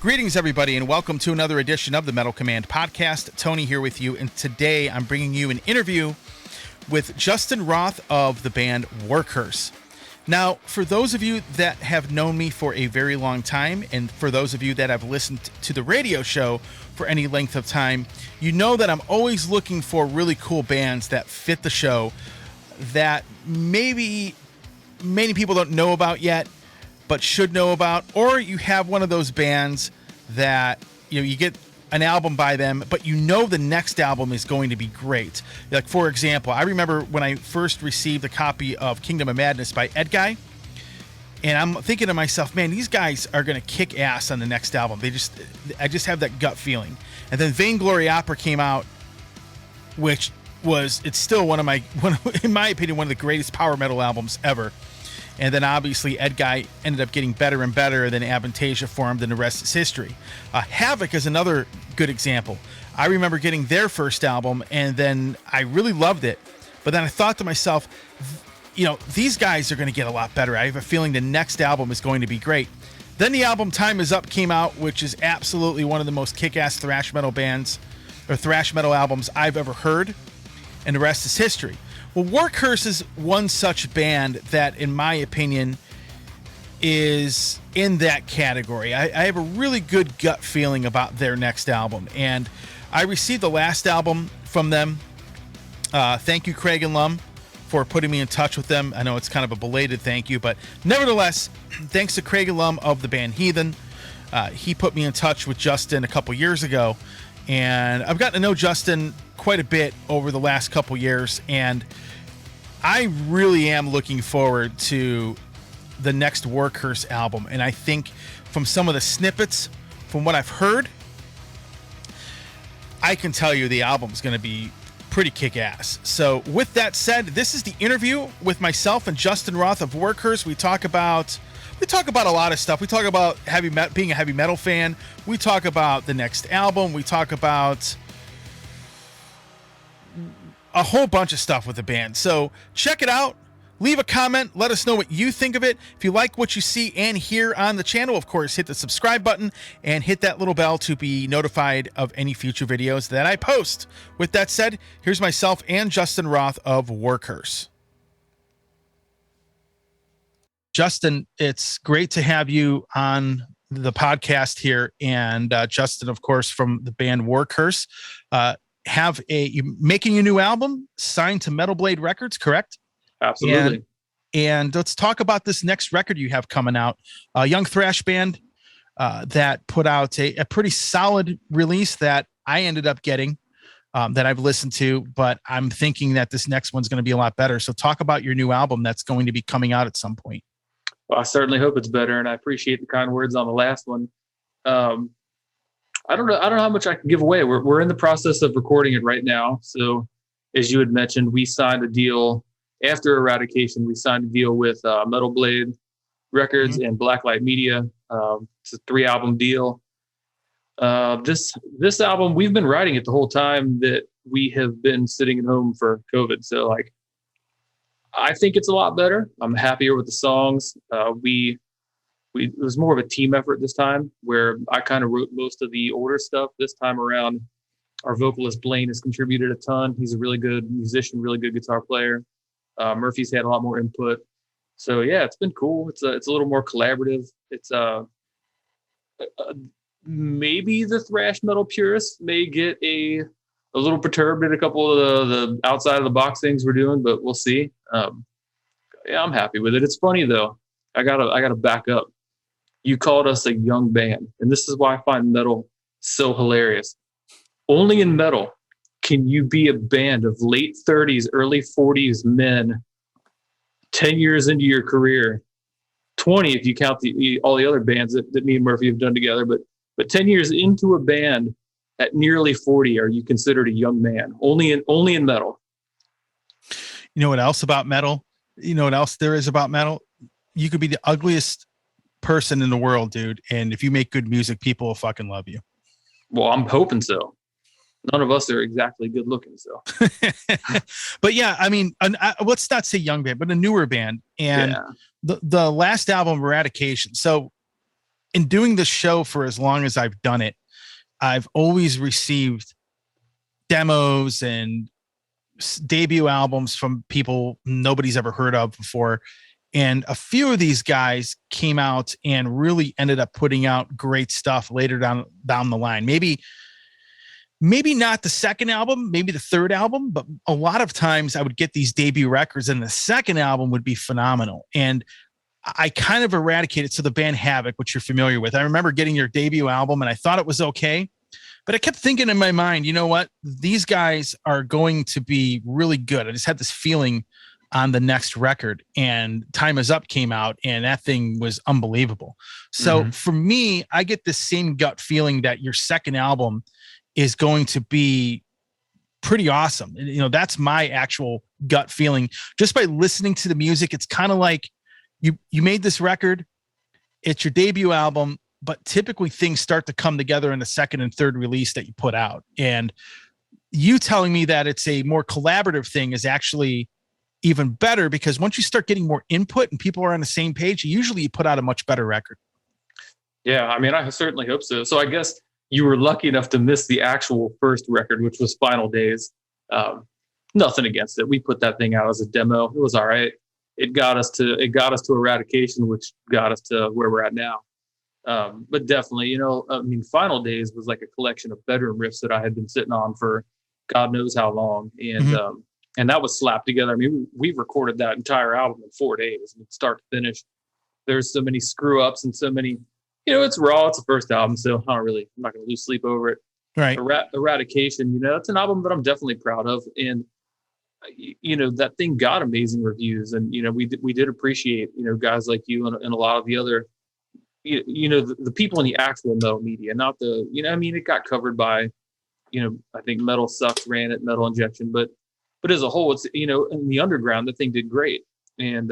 Greetings, everybody, and welcome to another edition of the Metal Command podcast. Tony here with you, and today I'm bringing you an interview with Justin Roth of the band Workhorse. Now, for those of you that have known me for a very long time, and for those of you that have listened to the radio show for any length of time, you know that I'm always looking for really cool bands that fit the show that maybe many people don't know about yet, but should know about, or you have one of those bands that, you get an album by them, but the next album is going to be great. Like, for example, I remember when I first received a copy of Kingdom of Madness by Edguy, and I'm thinking to myself, man, these guys are going to kick ass on the next album. I just have that gut feeling. And then Vainglory Opera came out, which it's still in my opinion, one of the greatest power metal albums ever. And then obviously Edguy ended up getting better and better, then Avantasia formed, and the rest is history. Havoc is another good example. I remember getting their first album, and then I really loved it. But then I thought to myself, these guys are going to get a lot better. I have a feeling the next album is going to be great. Then the album Time Is Up came out, which is absolutely one of the most kick-ass thrash metal bands, or thrash metal albums I've ever heard, and the rest is history. Well, Workhorse is one such band that, in my opinion, is in that category. I have a really good gut feeling about their next album, and I received the last album from them. Thank you, Craig and Lum, for putting me in touch with them. I know it's kind of a belated thank you, but nevertheless, thanks to Craig and Lum of the band Heathen. He put me in touch with Justin a couple years ago, and I've gotten to know Justin quite a bit over the last couple years, and I really am looking forward to the next Workhorse album. And I think from some of the snippets, from what I've heard, I can tell you the album's going to be pretty kick-ass. So with that said, this is the interview with myself and Justin Roth of Workhorse. We talk about a lot of stuff. We talk about being a heavy metal fan. We talk about the next album. We talk about a whole bunch of stuff with the band. So check it out. Leave a comment. Let us know what you think of it. If you like what you see and hear on the channel, of course, hit the subscribe button and hit that little bell to be notified of any future videos that I post. With that said, here's myself and Justin Roth of Workhorse. Justin, it's great to have you on the here, and Justin, of course, from the band Workhorse. You're making a new album signed to Metal Blade Records, correct? Absolutely. And let's talk about this next record you have coming out. A young thrash band that put out a pretty solid release that I ended up getting, that I've listened to, but I'm thinking that this next one's going to be a lot better. So talk about your new album that's going to be coming out at some point. Well, I certainly hope it's better, and I appreciate the kind words on the last one. I don't know how much I can give away. We're in the process of recording it right now. So, as you had mentioned, we signed a deal after Eradication. We signed a deal with Metal Blade Records and Blacklight Media. It's a 3-album deal. This album, we've been writing it the whole time that we have been sitting at home for COVID. So, I think it's a lot better. I'm happier with the songs. It was more of a team effort this time, where I kind of wrote most of the older stuff. This time around, our vocalist Blaine has contributed a ton. He's a really good musician, really good guitar player. Murphy's had a lot more input. So yeah, it's been cool. It's a little more collaborative. It's maybe the thrash metal purists may get a little perturbed at a couple of the outside of the box things we're doing, but we'll see. Yeah, I'm happy with it. It's funny though. I gotta back up. You called us a young band, and this is why I find metal so hilarious. Only in metal can you be a band of late 30s, early 40s men, 10 years into your career, 20 if you count all the other bands that me and Murphy have done together, but 10 years into a band at nearly 40, are you considered a young man? Only in metal. You know what else about metal? You know what else there is about metal? You could be the ugliest person in the world, dude, and if you make good music, people will fucking love you. Well, I'm hoping so. None of us are exactly good looking, so. But yeah, I mean, let's not say young band, but a newer band. And the last album, Eradication. So in doing this show for as long as I've done it, I've always received demos and debut albums from people nobody's ever heard of before. And a few of these guys came out and really ended up putting out great stuff later down the line. Maybe not the second album, maybe the third album, but a lot of times I would get these debut records and the second album would be phenomenal. And I kind of eradicated. So the band Havoc, which you're familiar with, I remember getting your debut album and I thought it was okay, but I kept thinking in my mind, you know what? These guys are going to be really good. I just had this feeling on the next record, and Time Is Up came out and that thing was unbelievable. So for me, I get the same gut feeling that your second album is going to be pretty awesome. You know, that's my actual gut feeling. Just by listening to the music, it's kind of like you made this record, it's your debut album, but typically things start to come together in the second and third release that you put out. And you telling me that it's a more collaborative thing is actually even better, because once you start getting more input and people are on the same page, usually you put out a much better record. Yeah, I mean, I certainly hope so. So I guess you were lucky enough to miss the actual first record, which was Final Days. Nothing against it. We put that thing out as a demo. It was all right. It got us to Eradication, which got us to where we're at now. But definitely, you know, I mean, Final Days was like a collection of bedroom riffs that I had been sitting on for God knows how long. And that was slapped together. I mean, we recorded that entire album in 4 days, start to finish. There's so many screw ups and so many, you know, it's raw. It's the first album, so I'm not going to lose sleep over it. Right. Eradication, you know, it's an album that I'm definitely proud of. And, you know, that thing got amazing reviews. And, you know, we did appreciate, you know, guys like you and a lot of the other, you know, the people in the actual metal media, not the, you know, I mean, it got covered by, you know, I think Metal Sucks ran it, Metal Injection, but as a whole, it's, you know, in the underground, the thing did great. And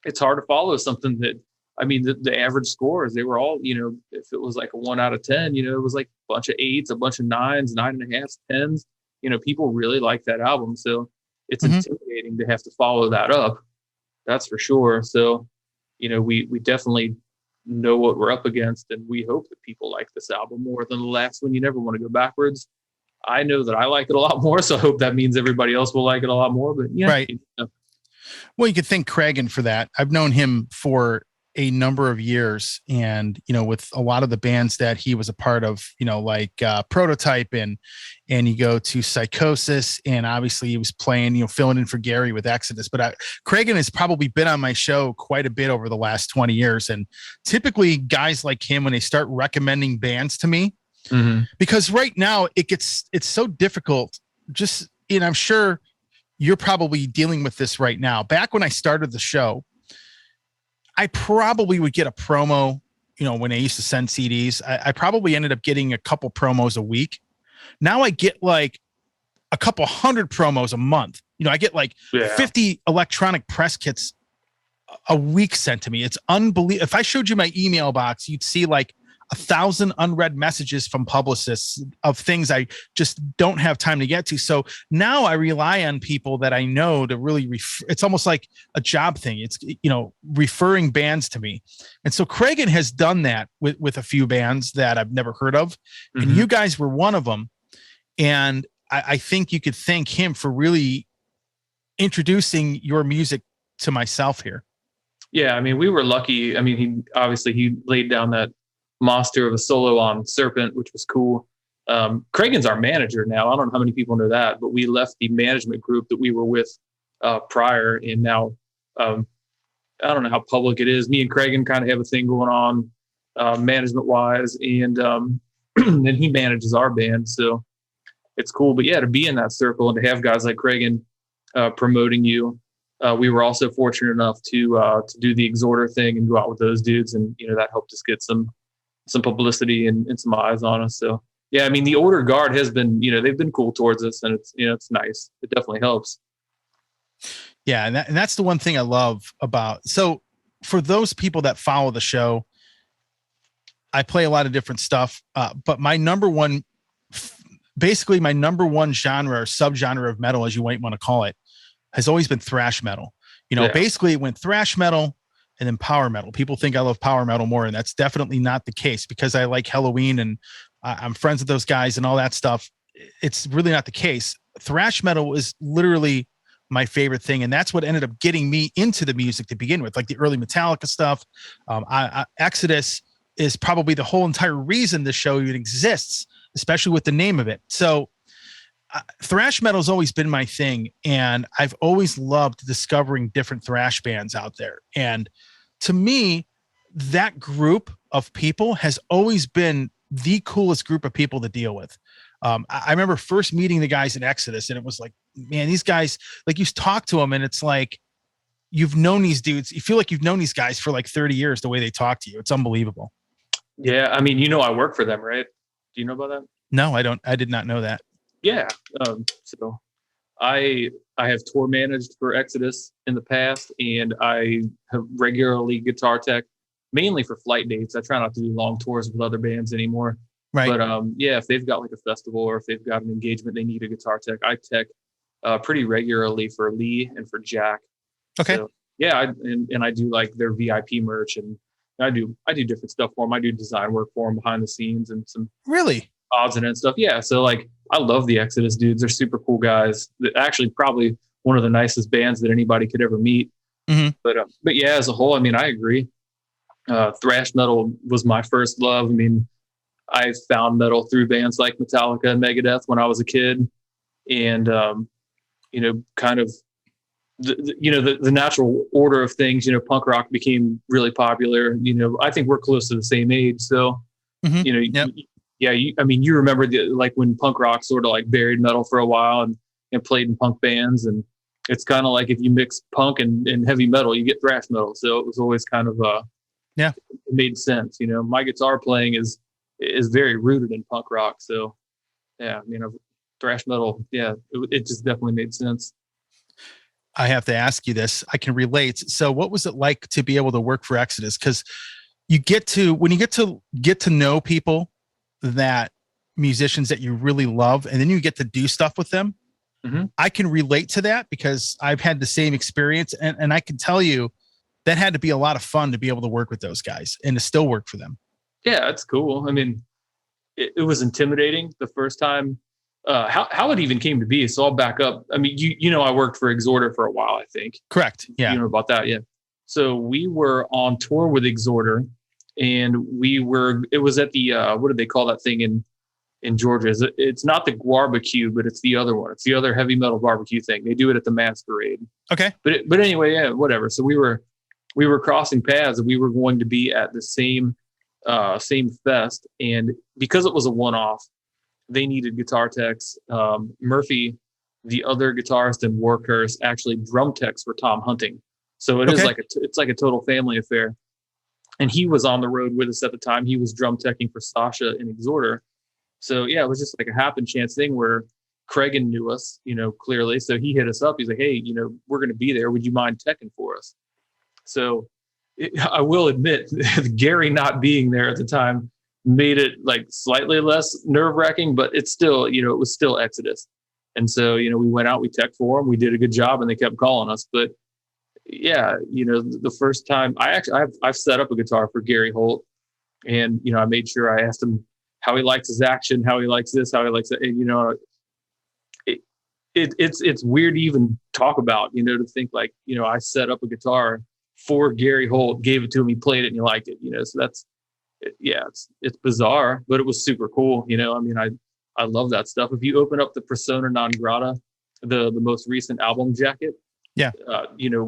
it's hard to follow something that, I mean, the average scores, they were all, you know, if it was like a 1 out of 10, you know, it was like a bunch of 8s, a bunch of 9s, 9.5s, 10s. You know, people really like that album. So it's intimidating to have to follow that up. That's for sure. So, you know, we definitely know what we're up against, and we hope that people like this album more than the last one. You never want to go backwards. I know that I like it a lot more, so I hope that means everybody else will like it a lot more. But yeah, right. You know. Well, you could thank Cragen for that. I've known him for a number of years, and you know, with a lot of the bands that he was a part of, you know, like Prototype and you go to Psychosis, and obviously he was playing, you know, filling in for Gary with Exodus. But Cragen has probably been on my show quite a bit over the last 20 years, and typically guys like him, when they start recommending bands to me, because right now it's so difficult. Just, you know, I'm sure you're probably dealing with this right now. Back when I started the show, I probably would get a promo, you know, when I used to send CDs, I probably ended up getting a couple promos a week. Now I get like a couple hundred promos a month. You know, I get like 50 electronic press kits a week sent to me. It's unbelievable. If I showed you my email box, you'd see like 1,000 unread messages from publicists of things I just don't have time to get to. So now I rely on people that I know to really, it's almost like a job thing. It's, you know, referring bands to me. And so Cragen has done that with a few bands that I've never heard of. And you guys were one of them. And I think you could thank him for really introducing your music to myself here. Yeah. I mean, we were lucky. I mean, he laid down that monster of a solo on Serpent, which was cool. Cragen's our manager now. I don't know how many people know that, but we left the management group that we were with prior, and now I don't know how public it is. Me and Cragen kind of have a thing going on management wise, and then he manages our band, so it's cool. But yeah, to be in that circle and to have guys like Cragen promoting you. We were also fortunate enough to do the Exhorter thing and go out with those dudes, and you know, that helped us get some publicity and some eyes on us. So yeah, I mean, the Order Guard has been, you know, they've been cool towards us, and it's, you know, it's nice. It definitely helps. Yeah. And that's the one thing I love about, so for those people that follow the show, I play a lot of different stuff. But my number one genre or subgenre of metal, as you might want to call it, has always been thrash metal. You know, basically it went thrash metal, and then power metal. People think I love power metal more, and that's definitely not the case because I like Halloween and I'm friends with those guys and all that stuff. It's really not the case. Thrash metal is literally my favorite thing, and that's what ended up getting me into the music to begin with, like the early Metallica stuff. Exodus is probably the whole entire reason the show even exists, especially with the name of it. So thrash metal has always been my thing, and I've always loved discovering different thrash bands out there. And to me, that group of people has always been the coolest group of people to deal with. I remember first meeting the guys in Exodus, and it was like, man, these guys, like you talk to them and it's like, you've known these dudes. You feel like you've known these guys for like 30 years, the way they talk to you. It's unbelievable. Yeah. I mean, I work for them, right? Do you know about that? No, I don't. I did not know that. Yeah. So I have tour managed for Exodus in the past, and I have regularly guitar tech, mainly for flight dates. I try not to do long tours with other bands anymore. Right. But yeah, if they've got like a festival or if they've got an engagement, they need a guitar tech. I tech pretty regularly for Lee and for Jack. Okay. So, yeah, I do like their VIP merch, and I do different stuff for them. I do design work for them behind the scenes and some really odds and end stuff. Yeah, so like I love the Exodus dudes. They're super cool guys. They're actually probably one of the nicest bands that anybody could ever meet. Mm-hmm. But yeah, as a whole, I mean, I agree. Thrash metal was my first love. I mean, I found metal through bands like Metallica and Megadeth when I was a kid, and kind of the natural order of things. Punk rock became really popular. I think we're close to the same age, so mm-hmm. Yep. I mean, you remember like when punk rock sort of like buried metal for a while and played in punk bands, and it's kind of like if you mix punk and heavy metal, you get thrash metal. So it was always kind of it made sense. My guitar playing is very rooted in punk rock. So yeah, thrash metal, yeah, it just definitely made sense. I have to ask you this. I can relate. So what was it like to be able to work for Exodus? Because when you get to know people, that musicians that you really love, and then you get to do stuff with them. Mm-hmm. I can relate to that because I've had the same experience, and I can tell you that had to be a lot of fun to be able to work with those guys and to still work for them. Yeah, that's cool. I mean, it was intimidating the first time. How it even came to be. So I'll back up. I mean, I worked for Exhorder for a while, I think. Correct. Yeah. You know about that. Yeah. So we were on tour with Exhorder, and it was at the, what do they call that thing in Georgia? It's not the Guarbecue, but it's the other one. It's the other heavy metal barbecue thing. They do it at the Masquerade. Okay. But anyway, yeah, whatever. So we were crossing paths, and we were going to be at the same fest. And because it was a one-off, they needed guitar techs. Murphy, the other guitarist in War Curse, actually drum techs for Tom Hunting. So it's like a total family affair. And he was on the road with us at the time. He was drum teching for Sasha and Exhorder. So yeah, it was just like a happen chance thing where Cragen knew us, clearly. So he hit us up. He's like, hey, we're going to be there. Would you mind teching for us? So I will admit, Gary not being there at the time made it like slightly less nerve wracking, but it's still, it was still Exodus. And so, we went out, we teched for them, we did a good job, and they kept calling us. But yeah, the first time I've set up a guitar for Gary Holt, and, I made sure I asked him how he likes his action, how he likes this, how he likes that. And, it's weird to even talk about, to think like, I set up a guitar for Gary Holt, gave it to him, he played it, and he liked it, so that's, yeah, it's bizarre, but it was super cool. I mean, I love that stuff. If you open up the Persona Non Grata, the most recent album jacket, yeah,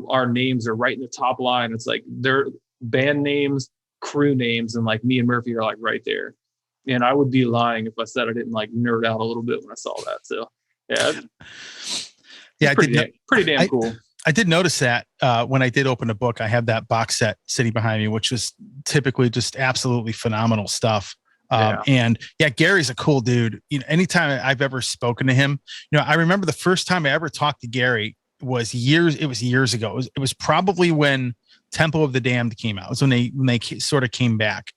our names are right in the top line. It's like their band names, crew names, and like me and Murphy are like right there. And I would be lying if I said I didn't like nerd out a little bit when I saw that. So yeah, pretty damn cool. I did notice that when I did open a book, I have that box set sitting behind me, which was typically just absolutely phenomenal stuff. And yeah, Gary's a cool dude. Anytime I've ever spoken to him, I remember the first time I ever talked to Gary was years ago. It was probably when Temple of the Damned came out. It was when they sort of came back.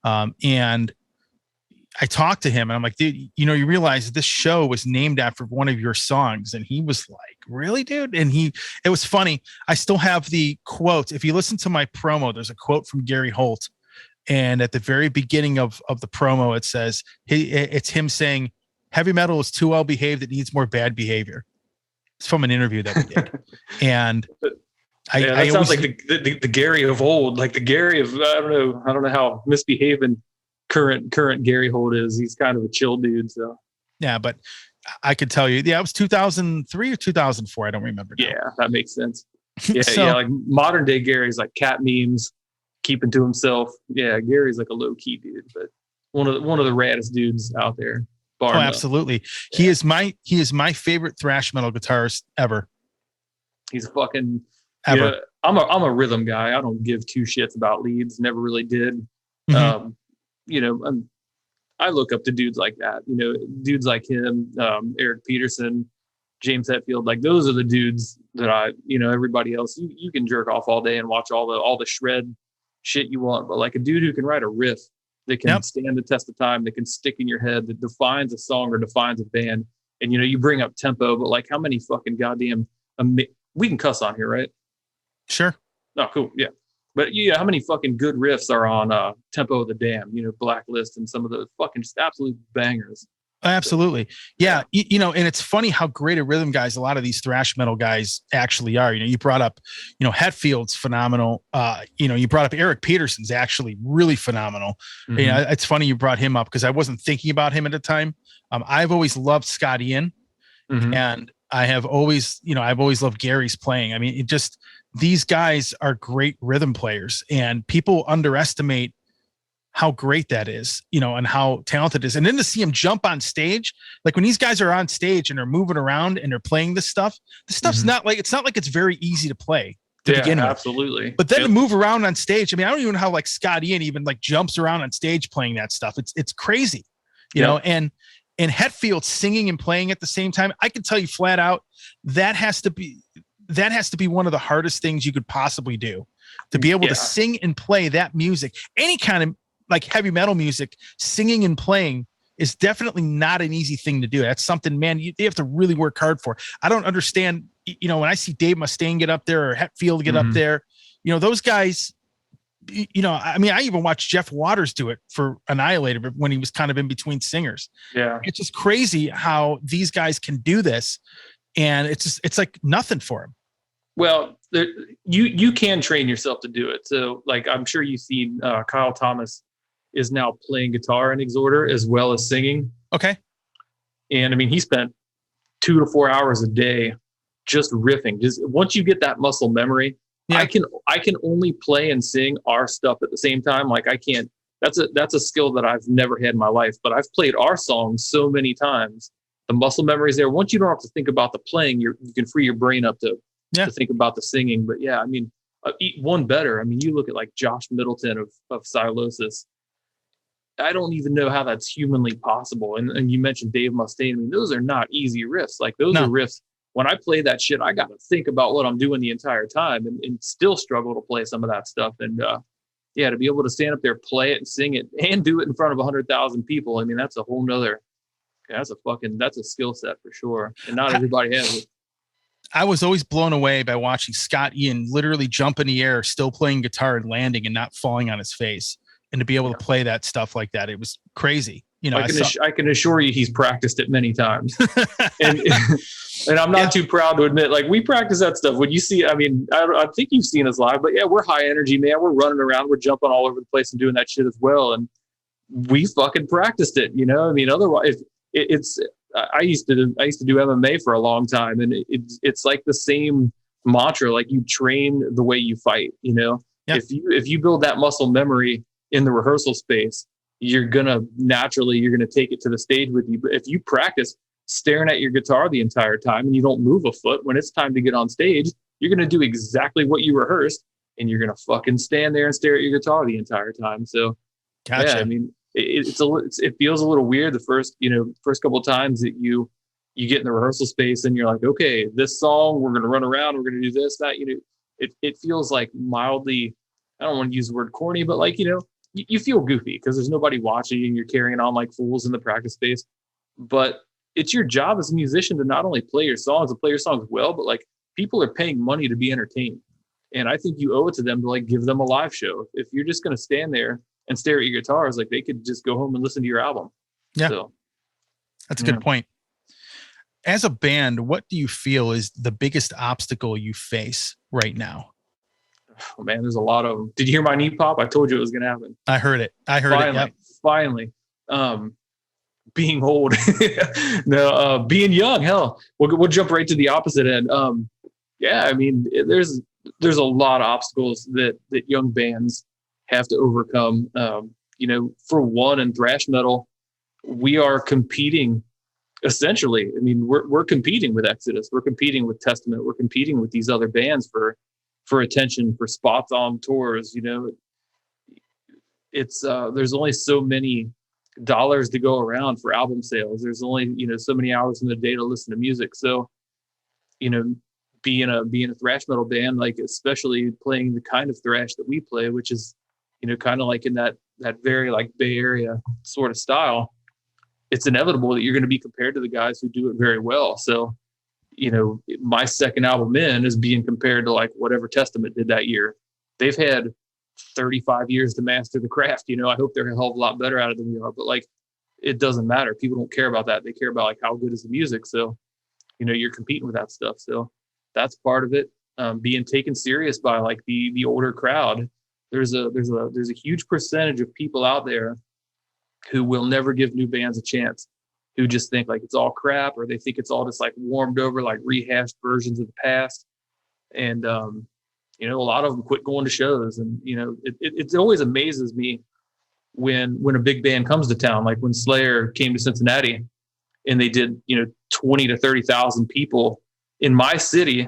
And I talked to him and I'm like, dude, you know, you realize this show was named after one of your songs. And he was like, really, dude? And it was funny. I still have the quote. If you listen to my promo, there's a quote from Gary Holt. And at the very beginning of the promo, it says, it's him saying, heavy metal is too well behaved. It needs more bad behavior. It's from an interview that we did. And that sounds like the Gary of old, like the Gary of, I don't know how misbehaving current Gary Holt is. He's kind of a chill dude. So yeah, but I could tell you, it was 2003 or 2004. I don't remember now. Yeah, that makes sense. Yeah, like modern day Gary's like cat memes, keeping to himself. Yeah, Gary's like a low key dude, but one of the raddest dudes out there. Oh, absolutely. Yeah. He is my favorite thrash metal guitarist ever. He's fucking ever. You know, I'm a rhythm guy. I don't give two shits about leads. Never really did. Mm-hmm. You know, I look up to dudes like that. You know, dudes like him, Eric Peterson, James Hetfield. Like those are the dudes that everybody else. You can jerk off all day and watch all the shred shit you want, but like a dude who can write a riff that can stand the test of time, that can stick in your head, that defines a song or defines a band. And you bring up tempo, but like how many fucking goddamn we can cuss on here, right? Sure. Oh, cool. Yeah. But yeah, how many fucking good riffs are on Tempo of the Damned, Blacklist and some of the fucking just absolute bangers. Absolutely. Yeah. And it's funny how great a rhythm guys a lot of these thrash metal guys actually are. You brought up, Hetfield's phenomenal. You brought up Eric Peterson's actually really phenomenal. Mm-hmm. It's funny you brought him up because I wasn't thinking about him at the time. I've always loved Scott Ian, mm-hmm. and I've always loved Gary's playing. I mean, these guys are great rhythm players, and people underestimate how great that is, and how talented it is. And then to see him jump on stage, like when these guys are on stage and they're moving around and they're playing this stuff's mm-hmm. not like it's very easy to play to begin with. Absolutely. But then to move around on stage, I mean, I don't even know how like Scott Ian even like jumps around on stage playing that stuff. It's crazy, you know, and Hetfield singing and playing at the same time. I can tell you flat out, that has to be one of the hardest things you could possibly do, to be able to sing and play that music. Any kind of like heavy metal music, singing and playing is definitely not an easy thing to do. That's something, man, you have to really work hard for. I don't understand, when I see Dave Mustaine get up there or Hetfield get mm-hmm. up there, those guys, I mean, I even watched Jeff Waters do it for Annihilator when he was kind of in between singers. Yeah. It's just crazy how these guys can do this. And it's like nothing for them. Well, you can train yourself to do it. So like, I'm sure you've seen Kyle Thomas is now playing guitar in Exhorder as well as singing. Okay. And I mean, he spent 2 to 4 hours a day just riffing. Just once you get that muscle memory, I can only play and sing our stuff at the same time. Like I can't, that's a skill that I've never had in my life, but I've played our songs so many times. The muscle memory is there. Once you don't have to think about the playing, you can free your brain up to think about the singing. But yeah, I mean, one better. I mean, you look at like Josh Middleton of Silosis. I don't even know how that's humanly possible. And you mentioned Dave Mustaine. I mean, those are not easy riffs. Like those are riffs. When I play that shit, I got to think about what I'm doing the entire time and still struggle to play some of that stuff. And to be able to stand up there, play it and sing it and do it in front of 100,000 people. I mean, that's a whole nother, that's a skill set for sure. And not everybody has it. I was always blown away by watching Scott Ian literally jump in the air, still playing guitar and landing and not falling on his face. And to be able to play that stuff like that, it was crazy. I can assure you he's practiced it many times. and I'm not too proud to admit, like we practice that stuff. When you see, I mean, I think you've seen us live, but yeah, we're high energy, man. We're running around, we're jumping all over the place and doing that shit as well. And we fucking practiced it, I mean, otherwise I used to do MMA for a long time, and it's like the same mantra. Like you train the way you fight. Yep. If you build that muscle memory in the rehearsal space, you're gonna take it to the stage with you. But if you practice staring at your guitar the entire time and you don't move a foot, when it's time to get on stage, you're gonna do exactly what you rehearsed, and you're gonna fucking stand there and stare at your guitar the entire time. So, gotcha. Yeah, I mean. It feels a little weird the first couple of times that you get in the rehearsal space and you're like, okay, this song, we're going to run around, we're going to do this, that, it feels like mildly, I don't want to use the word corny, but like, you feel goofy because there's nobody watching you and you're carrying on like fools in the practice space. But it's your job as a musician to not only play your songs and play your songs well, but like people are paying money to be entertained. And I think you owe it to them to like give them a live show. If you're just going to stand there and stare at your guitars, like they could just go home and listen to your album. Yeah. So, That's a good point. As a band, what do you feel is the biggest obstacle you face right now? Oh man, there's a lot of them. Did you hear my knee pop? I told you it was going to happen. I heard it. Yep. Finally. Being old. No, being young. Hell, we'll jump right to the opposite end. Yeah, I mean, there's a lot of obstacles that young bands have to overcome. For one, in thrash metal, we are competing. Essentially, I mean, we're competing with Exodus, we're competing with Testament, we're competing with these other bands for attention, for spots on tours. It's there's only so many dollars to go around for album sales. There's only so many hours in the day to listen to music. So, being a thrash metal band, like especially playing the kind of thrash that we play, which is kind of like in that very like Bay Area sort of style, it's inevitable that you're going to be compared to the guys who do it very well. So, my second album in is being compared to like whatever Testament did that year. They've had 35 years to master the craft. I hope they're a hell of a lot better at it than we are, but like, it doesn't matter. People don't care about that. They care about like how good is the music. So, you're competing with that stuff. So that's part of it. Being taken serious by like the older crowd. There's a huge percentage of people out there who will never give new bands a chance, who just think like it's all crap, or they think it's all just like warmed over, like rehashed versions of the past. And, a lot of them quit going to shows. And, it always amazes me when a big band comes to town, like when Slayer came to Cincinnati and they did, 20 to 30,000 people in my city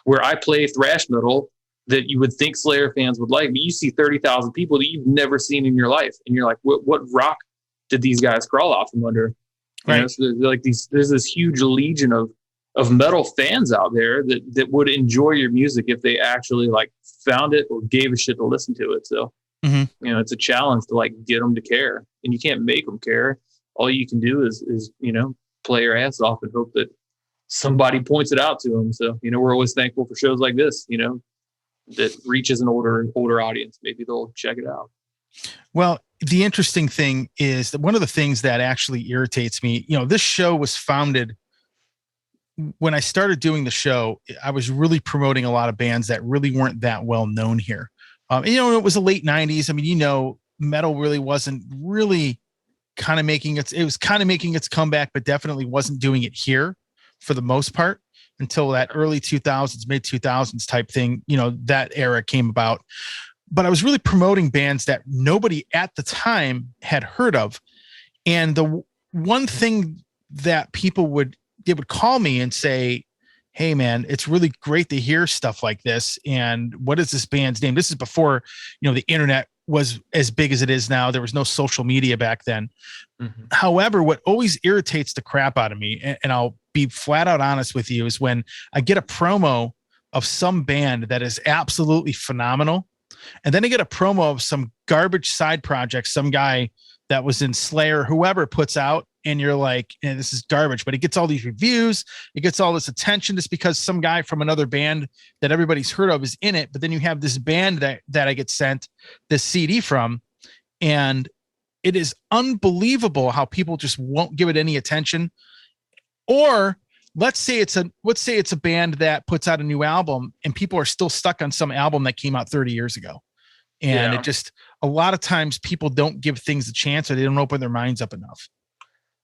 where I play thrash metal that you would think Slayer fans would like. But you see 30,000 people that you've never seen in your life. And you're like, what rock did these guys crawl out from under? Right. So there's this huge legion of metal fans out there that would enjoy your music if they actually like found it or gave a shit to listen to it. So, it's a challenge to like get them to care, and you can't make them care. All you can do is play your ass off and hope that somebody points it out to them. So, we're always thankful for shows like this, that reaches an older audience. Maybe they'll check it out. Well, the interesting thing is that one of the things that actually irritates me, this show was founded when I started doing the show. I was really promoting a lot of bands that really weren't that well known here. It was the late 90s. I mean, metal really wasn't really it was kind of making its comeback, but definitely wasn't doing it here for the most part until that early 2000s, mid 2000s type thing. That era came about. But I was really promoting bands that nobody at the time had heard of. And the one thing that they would call me and say, hey man, it's really great to hear stuff like this. And what is this band's name? This is before, the internet was as big as it is now. There was no social media back then. Mm-hmm. However, what always irritates the crap out of me, and I'll be flat out honest with you, is when I get a promo of some band that is absolutely phenomenal. And then I get a promo of some garbage side project, some guy that was in Slayer, whoever puts out, and you're like, this is garbage, but it gets all these reviews. It gets all this attention just because some guy from another band that everybody's heard of is in it. But then you have this band that I get sent this CD from, and it is unbelievable how people just won't give it any attention. Or let's say it's a band that puts out a new album and people are still stuck on some album that came out 30 years ago. And It just, a lot of times people don't give things a chance, or they don't open their minds up enough.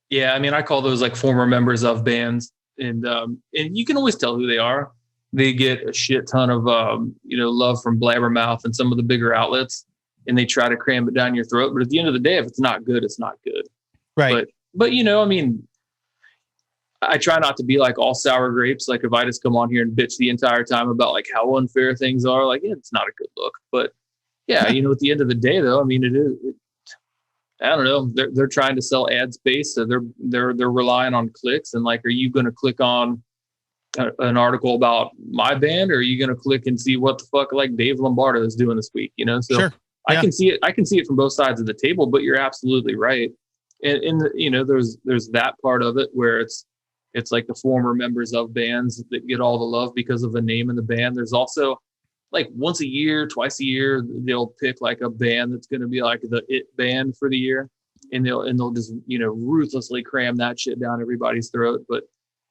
Yeah. I mean, I call those like former members of bands, and you can always tell who they are. They get a shit ton of, love from Blabbermouth and some of the bigger outlets, and they try to cram it down your throat. But at the end of the day, if it's not good, it's not good. Right. But I mean, I try not to be like all sour grapes. Like if I just come on here and bitch the entire time about like how unfair things are, like it's not a good look. But yeah, at the end of the day though, I mean, I don't know. They're trying to sell ad space, so they're relying on clicks. And like, are you going to click on an article about my band, or are you going to click and see what the fuck like Dave Lombardo is doing this week? So sure. I can see it. I can see it from both sides of the table, but you're absolutely right. And there's that part of it where it's like the former members of bands that get all the love because of the name of the band. There's also like once a year, twice a year, they'll pick like a band that's going to be like the it band for the year, and they'll just ruthlessly cram that shit down everybody's throat. But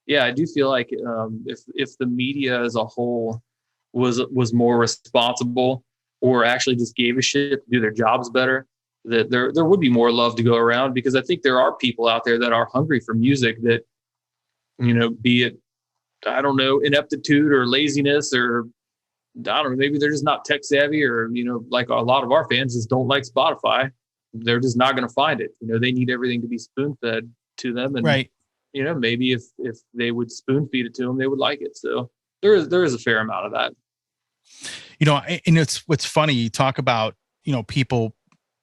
yeah, I do feel like if the media as a whole was more responsible, or actually just gave a shit to do their jobs better, that there would be more love to go around, because I think there are people out there that are hungry for music that, be it, I don't know, ineptitude or laziness, or I don't know, maybe they're just not tech savvy, or, like a lot of our fans just don't like Spotify. They're just not going to find it. They need everything to be spoon fed to them. And, right. Maybe if they would spoon feed it to them, they would like it. So there is a fair amount of that. And it's what's funny. You talk about, people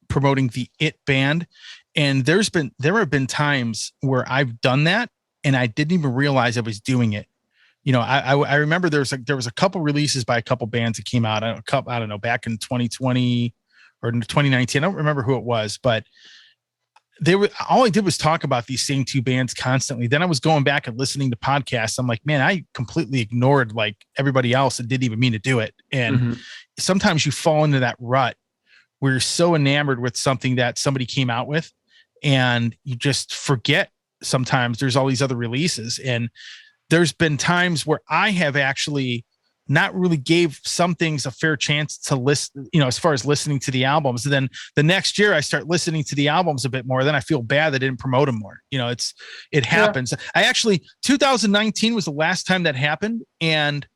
promoting the it band, and there have been times where I've done that and I didn't even realize I was doing it. I remember there was a couple releases by a couple bands that came out, I don't know, back in 2020 or 2019. I don't remember who it was, but all I did was talk about these same two bands constantly. Then I was going back and listening to podcasts. I'm like, man, I completely ignored like everybody else and didn't even mean to do it. And sometimes you fall into that rut where you're so enamored with something that somebody came out with, and you just forget sometimes there's all these other releases. And there's been times where I have actually not really gave some things a fair chance to listen, as far as listening to the albums. And then the next year I start listening to the albums a bit more. Then I feel bad that I didn't promote them more. It happens. I actually, 2019 was the last time that happened. And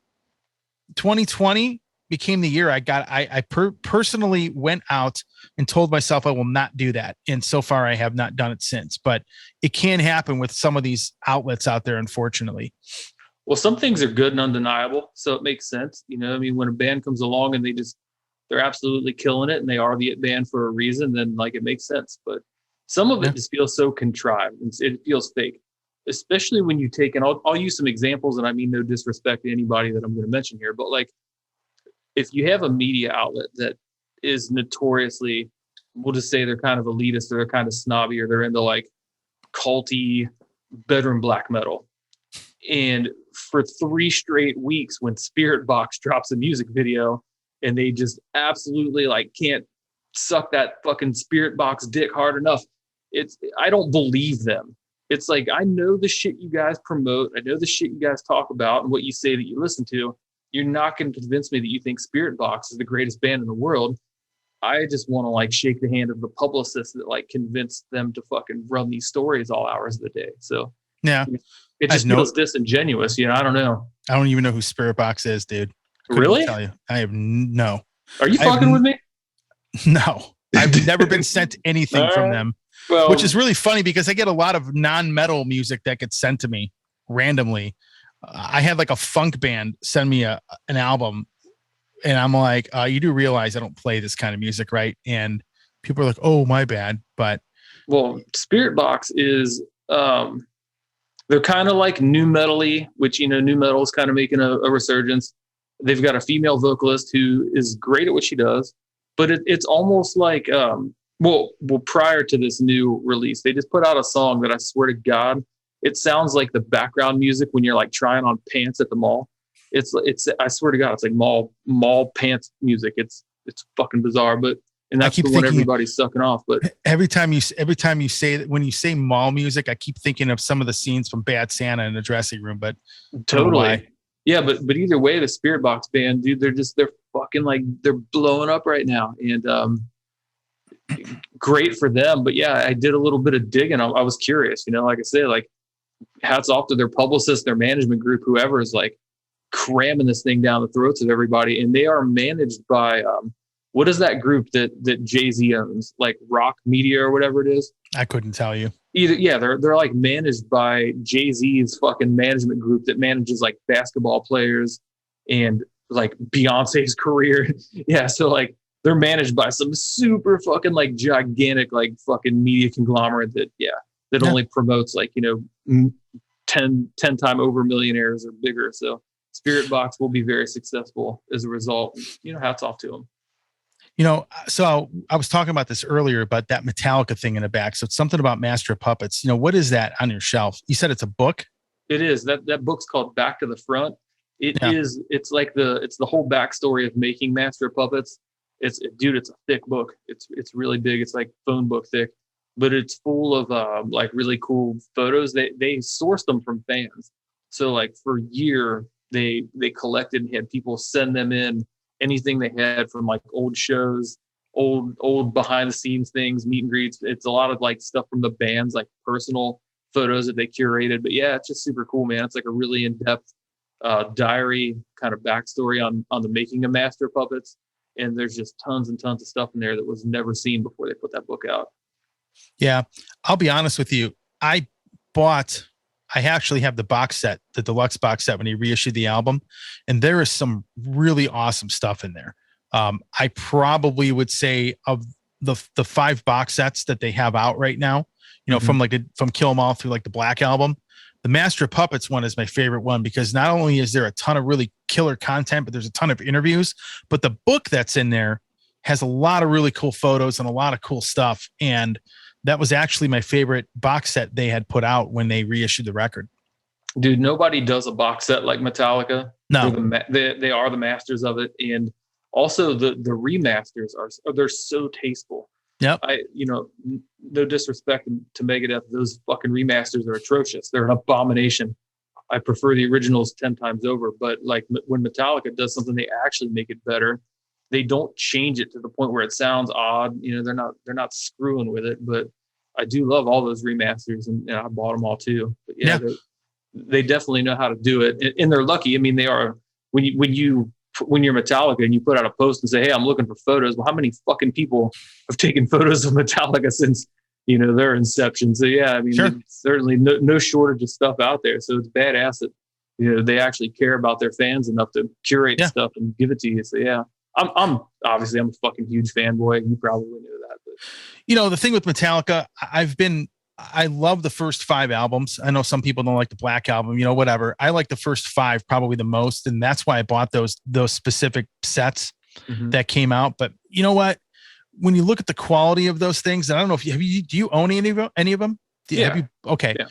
2020 became the year I personally went out and told myself I will not do that. And so far I have not done it since, but it can happen with some of these outlets out there, unfortunately. Well, some things are good and undeniable, so it makes sense. When a band comes along and they're absolutely killing it and they are the it band for a reason, then like it makes sense. But some of it just feels so contrived. It feels fake, especially when you take, and I'll use some examples, and I mean no disrespect to anybody that I'm going to mention here, but like if you have a media outlet that is notoriously, we'll just say they're kind of elitist, or they're kind of snobby, or they're into like culty bedroom black metal. And for 3 straight weeks, when Spirit Box drops a music video and they just absolutely like can't suck that fucking Spirit Box dick hard enough, I don't believe them. It's like, I know the shit you guys promote. I know the shit you guys talk about and what you say that you listen to. You're not going to convince me that you think Spirit Box is the greatest band in the world. I just want to like shake the hand of the publicist that like convinced them to fucking run these stories all hours of the day. So yeah. It just feels disingenuous, I don't know. I don't even know who Spirit Box is, dude. Really? Tell you. I have no. Are you fucking with me? No. I've never been sent anything from them, well, which is really funny because I get a lot of non-metal music that gets sent to me randomly. I had like a funk band send me an album, and I'm like, you do realize I don't play this kind of music, right? And people are like, oh, my bad. But well, Spirit Box is they're kind of like new metal-y, which, new metal is kind of making a resurgence. They've got a female vocalist who is great at what she does, but it's almost like, well, prior to this new release, they just put out a song that I swear to God, it sounds like the background music when you're like trying on pants at the mall. It's I swear to God, it's like mall pants music. It's fucking bizarre, but. And that's the one everybody's sucking off. But every time you say that, when you say mall music, I keep thinking of some of the scenes from Bad Santa in the dressing room. But totally, yeah. But either way, the Spirit Box band, dude, they're fucking like they're blowing up right now, and great for them. But yeah, I did a little bit of digging. I was curious, like I say, like hats off to their publicist, their management group, whoever is like cramming this thing down the throats of everybody, and they are managed by. What is that group that Jay-Z owns, like Rock Media or whatever it is? I couldn't tell you. They're like managed by Jay-Z's fucking management group that manages like basketball players and like Beyonce's career. Yeah, so like they're managed by some super fucking like gigantic like fucking media conglomerate that only promotes like 10 time over millionaires or bigger. So Spirit Box will be very successful as a result. Hats off to them. So I was talking about this earlier, about that Metallica thing in the back. So it's something about Master of Puppets. What is that on your shelf? You said it's a book? It is. That book's called Back to the Front. Yeah. It's like it's the whole backstory of making Master of Puppets. It's a thick book. It's really big. It's like phone book thick, but it's full of like really cool photos. They sourced them from fans. So like for a year they collected and had people send them in anything they had from like old shows, old behind the scenes things, meet and greets. It's a lot of like stuff from the bands, like personal photos that they curated. But yeah, it's just super cool, man. It's like a really in-depth diary kind of backstory on the making of Master Puppets. And there's just tons and tons of stuff in there that was never seen before they put that book out. Yeah. I'll be honest with you. I actually have the box set, the deluxe box set when he reissued the album. And there is some really awesome stuff in there. I probably would say of the 5 box sets that they have out right now, from Kill 'Em All through like the Black Album, the Master of Puppets one is my favorite one, because not only is there a ton of really killer content, but there's a ton of interviews, but the book that's in there has a lot of really cool photos and a lot of cool stuff. And that was actually my favorite box set they had put out when they reissued the record. Dude, nobody does a box set like Metallica. No, they are the masters of it. And also the remasters they're so tasteful. Yep. No disrespect to Megadeth, those fucking remasters are atrocious. They're an abomination. I prefer the originals 10 times over. But like when Metallica does something, they actually make it better. They don't change it to the point where it sounds odd. They're not screwing with it. But I do love all those remasters, and I bought them all too. But yeah. They definitely know how to do it, and they're lucky. I mean, they are when you're Metallica and you put out a post and say, "Hey, I'm looking for photos." Well, how many fucking people have taken photos of Metallica since their inception? So yeah, I mean, sure. Certainly no shortage of stuff out there. So it's badass that they actually care about their fans enough to curate stuff and give it to you. So yeah, I'm obviously a fucking huge fanboy. You probably knew that, but the thing with Metallica, I love the first 5 albums. I know some people don't like the Black Album, whatever. I like the first 5 probably the most. And that's why I bought those specific sets that came out. But you know what? When you look at the quality of those things, and I don't know if do you own any of them? Yeah. Okay. Yeah.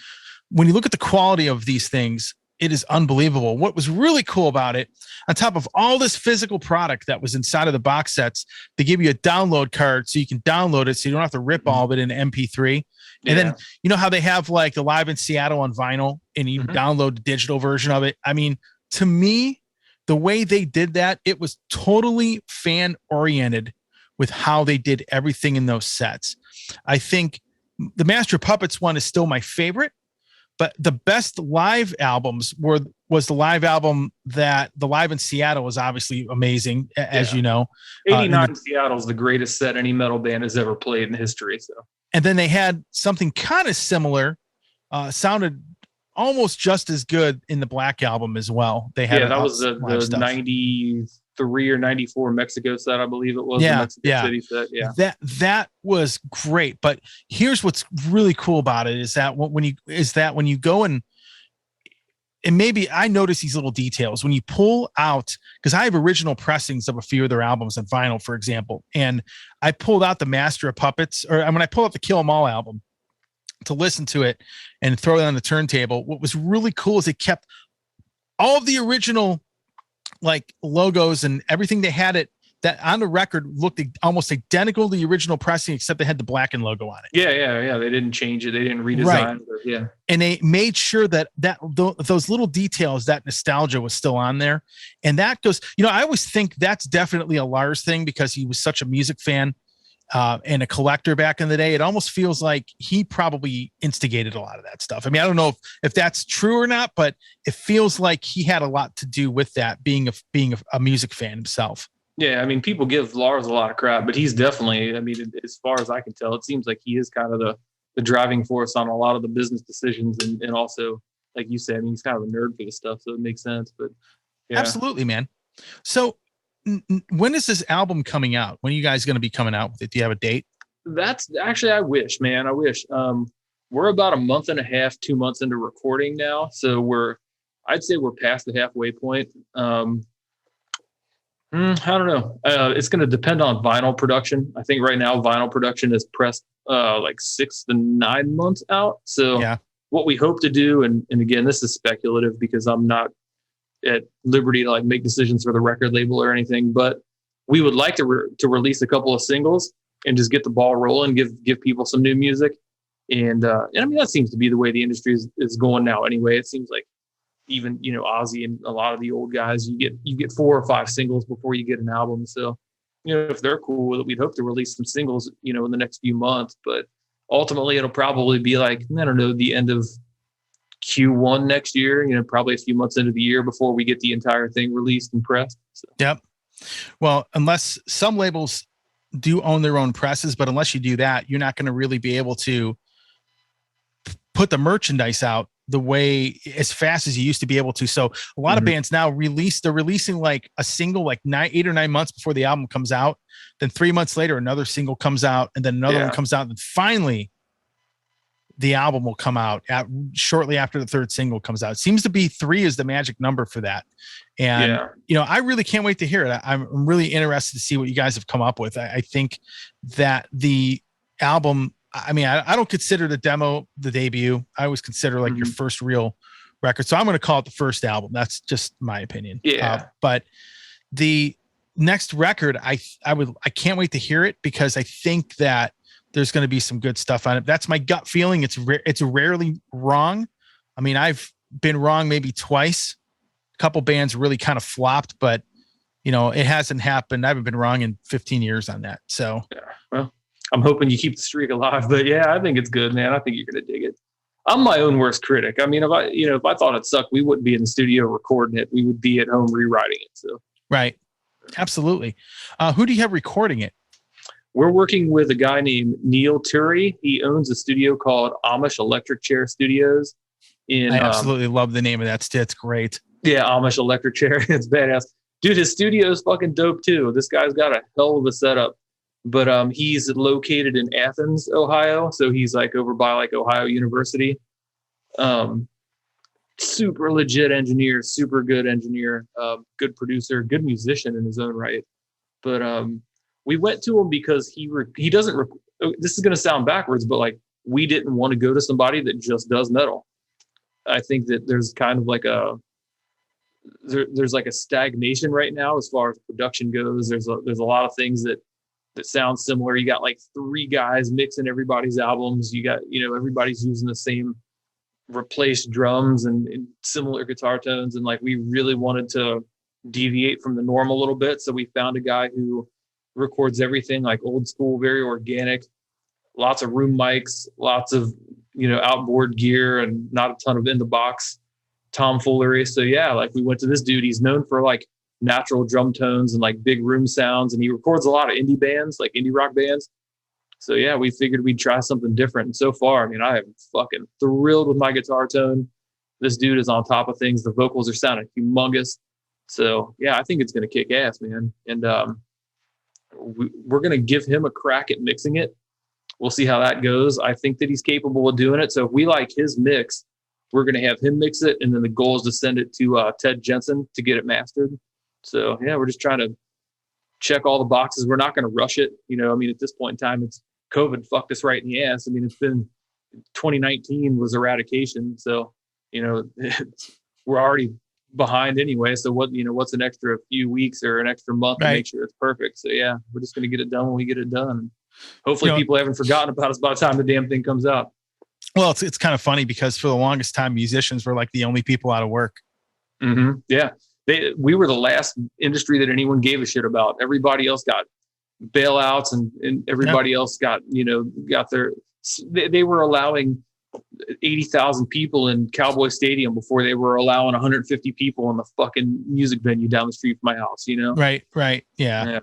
When you look at the quality of these things, it is unbelievable. What was really cool about it, on top of all this physical product that was inside of the box sets, they give you a download card so you can download it, so you don't have to rip all of it into MP3. And then how they have like the Live in Seattle on vinyl, and you download the digital version of it. I mean, to me, the way they did that, it was totally fan oriented with how they did everything in those sets. I think the Master of Puppets one is still my favorite, but the best live albums was the live album that the Live in Seattle was obviously amazing, as you know. 89 Seattle is the greatest set any metal band has ever played in history. So. And then they had something kind of similar, sounded almost just as good in the Black Album as well. They had that was the 93 or 94 Mexico set, I believe it was. Yeah, the Mexico City set. Yeah, that was great. But here's what's really cool about it is that when you go and maybe I notice these little details when you pull out, because I have original pressings of a few of their albums on vinyl, for example, and I pulled out the Master of Puppets, or when I pulled out the Kill 'Em All album to listen to it and throw it on the turntable. What was really cool is it kept all of the original like logos and everything they had it that on the record looked almost identical to the original pressing, except they had the blackened logo on it. Yeah. They didn't change it. They didn't redesign right. it. Yeah. And they made sure that those little details, that nostalgia was still on there. And that goes, I always think that's definitely a Lars thing because he was such a music fan and a collector back in the day. It almost feels like he probably instigated a lot of that stuff. I mean, I don't know if that's true or not, but it feels like he had a lot to do with that, being a music fan himself. Yeah, I mean, people give Lars a lot of crap, but he's definitely, I mean, as far as I can tell, it seems like he is kind of the driving force on a lot of the business decisions. And also, like you said, I mean, he's kind of a nerd for this stuff, so it makes sense. But yeah. Absolutely, man. So when is this album coming out? When are you guys going to be coming out with it? Do you have a date? That's actually, I wish. We're about a month and a half, 2 months into recording now. So I'd say we're past the halfway point. I don't know. It's going to depend on vinyl production. I think right now vinyl production is pressed like 6 to 9 months out. So Yeah. what we hope to do, and again, this is speculative because I'm not at liberty to like make decisions for the record label or anything, but we would like to release a couple of singles and just get the ball rolling, give people some new music. And I mean, that seems to be the way the industry is going now anyway. It seems like even, Ozzy and a lot of the old guys, you get 4 or 5 singles before you get an album. So, if they're cool with it, we'd hope to release some singles, in the next few months. But ultimately, it'll probably be like, I don't know, the end of Q1 next year, probably a few months into the year before we get the entire thing released and pressed. So. Yep. Well, unless some labels do own their own presses, but unless you do that, you're not going to really be able to put the merchandise out the way as fast as you used to be able to. So a lot of bands now they're releasing like a single, like 8 or 9 months before the album comes out. Then 3 months later, another single comes out, and then another one comes out. And finally the album will come out shortly after the third single comes out. It seems to be 3 is the magic number for that. And, I really can't wait to hear it. I'm really interested to see what you guys have come up with. I think that the album, I mean, I don't consider the demo the debut. I always consider like your first real record. So I'm going to call it the first album. That's just my opinion. Yeah. But the next record, I can't wait to hear it because I think that there's going to be some good stuff on it. That's my gut feeling. It's rarely wrong. I mean, I've been wrong maybe twice. A couple bands really kind of flopped, but it hasn't happened. I haven't been wrong in 15 years on that. So, well, I'm hoping you keep the streak alive, but yeah, I think it's good, man. I think you're going to dig it. I'm my own worst critic. I mean, if I thought it sucked, we wouldn't be in the studio recording it. We would be at home rewriting it. So, right. Absolutely. Who do you have recording it? We're working with a guy named Neil Turi. He owns a studio called Amish Electric Chair Studios. I absolutely love the name of that. It's great. Yeah, Amish Electric Chair. It's badass. Dude, his studio is fucking dope too. This guy's got a hell of a setup. But he's located in Athens, Ohio. So he's like over by like Ohio University. Super legit engineer, super good engineer, good producer, good musician in his own right. But we went to him because he doesn't. This is going to sound backwards, but like we didn't want to go to somebody that just does metal. I think that there's kind of like there's like a stagnation right now as far as production goes. There's a lot of things that sound similar. You got like 3 guys mixing everybody's albums. You got everybody's using the same replaced drums and similar guitar tones, and like we really wanted to deviate from the norm a little bit. So we found a guy who records everything like old school, very organic, lots of room mics, lots of outboard gear, and not a ton of in the box tomfoolery. So yeah, like we went to this dude. He's known for like natural drum tones and like big room sounds, and he records a lot of indie bands, like indie rock bands. So yeah, we figured we'd try something different. And so far, I mean, I am fucking thrilled with my guitar tone. This dude is on top of things. The vocals are sounding humongous. So yeah, I think it's going to kick ass, man. And we're going to give him a crack at mixing it. We'll see how that goes. I think that he's capable of doing it. So if we like his mix, we're going to have him mix it. And then the goal is to send it to Ted Jensen to get it mastered. So yeah, we're just trying to check all the boxes. We're not going to rush it. I mean, at this point in time, it's COVID fucked us right in the ass. I mean, it's been 2019 was eradication. So, we're already behind anyway. So what's an extra few weeks or an extra month to make sure it's perfect. So yeah, we're just going to get it done when we get it done. Hopefully people haven't forgotten about us by the time the damn thing comes out. Well, it's kind of funny because for the longest time, musicians were like the only people out of work. Mm-hmm. Yeah. We were the last industry that anyone gave a shit about. Everybody else got bailouts and everybody else got their, they were allowing 80,000 people in Cowboy Stadium before they were allowing 150 people in the fucking music venue down the street from my house, Right. Yeah.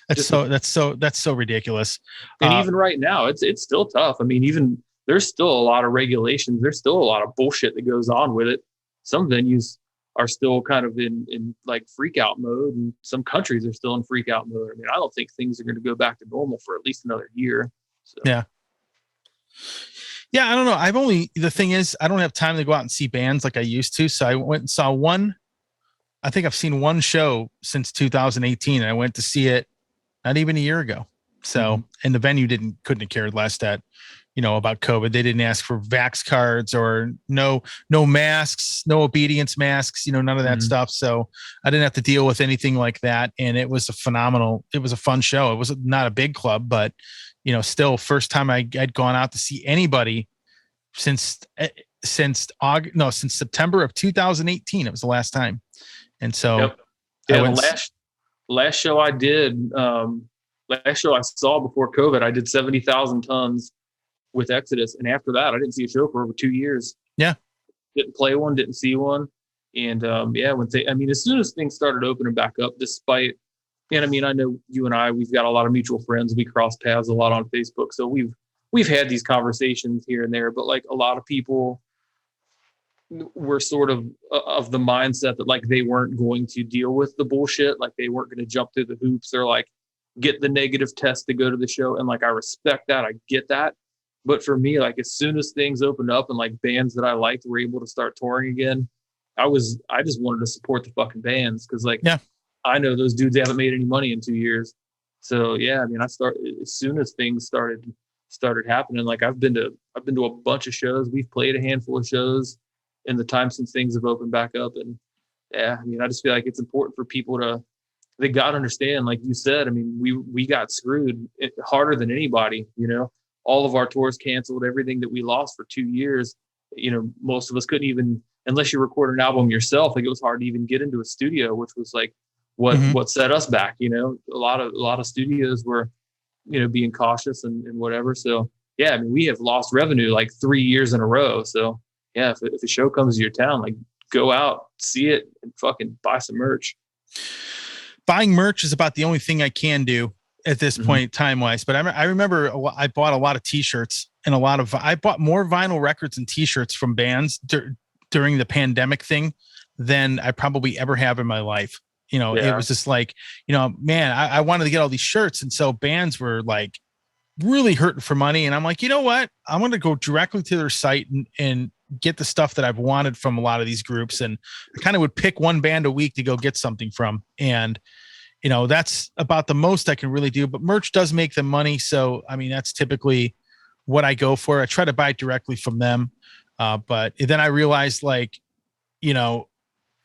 That's so ridiculous. And even right now, it's still tough. I mean, there's still a lot of regulations. There's still a lot of bullshit that goes on with it. Some venues are still kind of in like freak out mode, and some countries are still in freak out mode. I mean, I don't think things are going to go back to normal for at least another year. So. Yeah, I don't know. The thing is, I don't have time to go out and see bands like I used to. So I went and saw one I think I've seen one show since 2018, and I went to see it not even a year ago. So, and the venue couldn't have cared less that, about COVID. They didn't ask for vax cards or no masks, no obedience masks, none of that stuff. So I didn't have to deal with anything like that. And it was it was a fun show. It was not a big club, but still first time I'd gone out to see anybody since September of 2018. It was the last time. And so the last show I did, last show I saw before COVID, I did 70,000 tons with Exodus. And after that, I didn't see a show for over 2 years. Yeah. Didn't play one, didn't see one. And as soon as things started opening back up, I know you and we've got a lot of mutual friends. We cross paths a lot on Facebook. So we've had these conversations here and there, but like a lot of people were sort of the mindset that like they weren't going to deal with the bullshit. Like they weren't going to jump through the hoops or like get the negative test to go to the show. And like, I respect that. I get that. But for me, like as soon as things opened up and like bands that I liked were able to start touring again, I just wanted to support the fucking bands. Cause like, I know those dudes haven't made any money in 2 years. So yeah, I mean, as soon as things started happening, like I've been to a bunch of shows. We've played a handful of shows in the time since things have opened back up. And yeah, I mean, I just feel like it's important for people they got to understand, like you said, I mean, we got screwed harder than anybody, all of our tours canceled, everything that we lost for 2 years. Most of us couldn't even, unless you record an album yourself, like it was hard to even get into a studio, which was like what set us back. A lot of studios were, being cautious and whatever. So yeah, I mean, we have lost revenue like 3 years in a row. So yeah, if a show comes to your town, like go out, see it, and fucking buy some merch. Buying merch is about the only thing I can do at this point time wise. But I remember I bought a lot of t-shirts and I bought more vinyl records and t-shirts from bands during the pandemic thing than I probably ever have in my life. It was just like, man, I wanted to get all these shirts. And so bands were like really hurting for money. And I'm like, you know what? I'm going to go directly to their site and get the stuff that I've wanted from a lot of these groups. And I kind of would pick one band a week to go get something from. And, that's about the most I can really do, but merch does make them money. So, I mean, that's typically what I go for. I try to buy it directly from them. But then I realized like,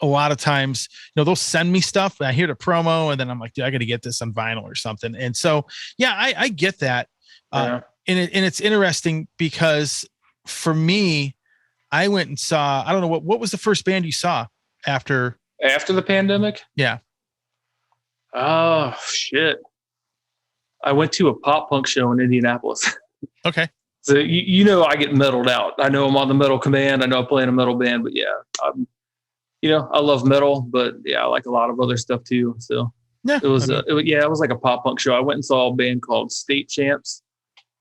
a lot of times, they'll send me stuff and I hear the promo and then I'm like, dude, I got to get this on vinyl or something. And so, yeah, I get that. And it's interesting because for me, I went and saw, I don't know what was the first band you saw after the pandemic? Yeah. Oh shit. I went to a pop punk show in Indianapolis. Okay. So, I get metaled out. I know I'm on the metal command. I know I play in a metal band, but yeah, I love metal, but yeah, I like a lot of other stuff too. So yeah, it was like a pop punk show. I went and saw a band called State Champs,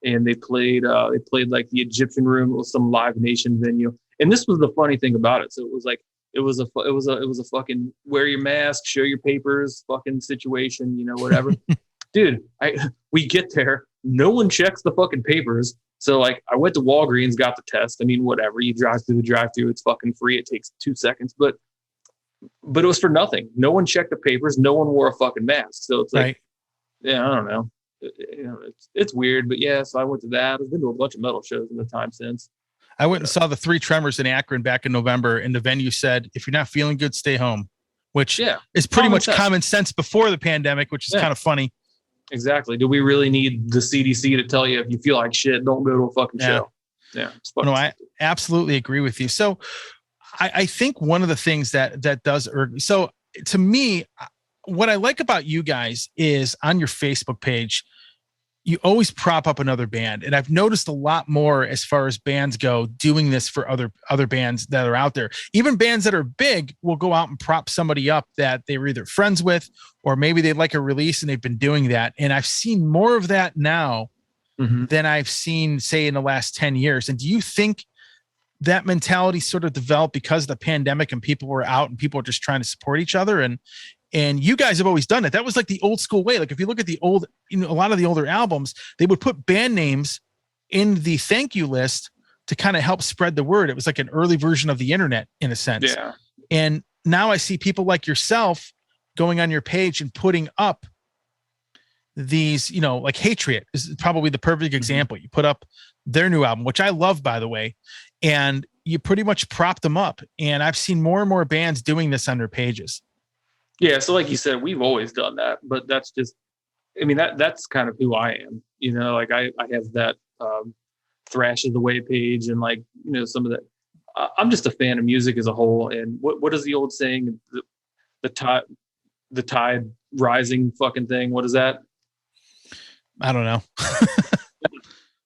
and they played like the Egyptian Room. It was some Live Nation venue, and this was the funny thing about it. So it was like it was a fucking wear your mask, show your papers, fucking situation, whatever. Dude, we get there, no one checks the fucking papers. So like I went to Walgreens, got the test. I mean, whatever, you drive through the drive-thru, it's fucking free. It takes 2 seconds, but it was for nothing. No one checked the papers. No one wore a fucking mask. So it's like, yeah, I don't know. It's weird, but yeah, so I went to that. I've been to a bunch of metal shows in the time since. I went and saw the Three Tremors in Akron back in November, and the venue said, if you're not feeling good, stay home, which is pretty much common sense before the pandemic, which is kind of funny. Exactly. Do we really need the CDC to tell you if you feel like shit, don't go to a fucking show? Yeah. No, I absolutely agree with you. So I think one of the things that does irk me. So to me, what I like about you guys is on your Facebook page, you always prop up another band. And I've noticed a lot more as far as bands go doing this for other bands that are out there. Even bands that are big will go out and prop somebody up that they were either friends with, or maybe they like a release and they've been doing that. And I've seen more of that now than I've seen, say, in the last 10 years. And do you think that mentality sort of developed because of the pandemic and people were out and people are just trying to support each other? And you guys have always done it. That was like the old school way. Like if you look at the old, a lot of the older albums, they would put band names in the thank you list to kind of help spread the word. It was like an early version of the internet in a sense. Yeah. And now I see people like yourself going on your page and putting up these, like Hatred is probably the perfect example. You put up their new album, which I love, by the way, and you pretty much prop them up. And I've seen more and more bands doing this on their pages. Yeah. So like you said, we've always done that, but that's just, I mean, that's kind of who I am, like I have that Thrash is the Way page and like, some of that. I'm just a fan of music as a whole. And what is the old saying? The tide rising fucking thing. What is that? I don't know.